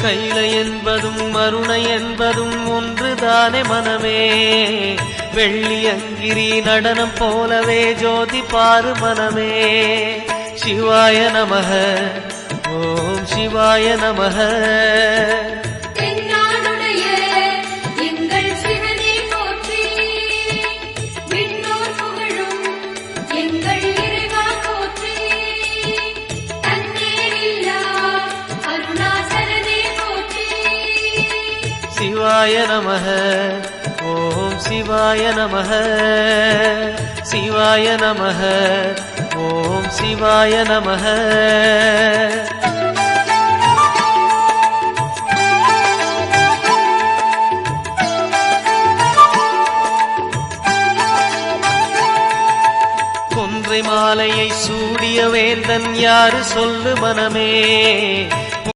கைலை என்பதும் மருணை என்பதும் ஒன்றுதானே மனமே. வெள்ளி அங்கிரி நடனம் போலவே ஜோதி பாரு மனமே. சிவாய நமக ஓம் சிவாய நமக. சிவாய நமக ஓம் சிவாய நமக. சிவாய நமக ஓம் சிவாய நமக. கொன்றை மாலையை சூடிய வேந்தன் யாரு சொல்லு மனமே.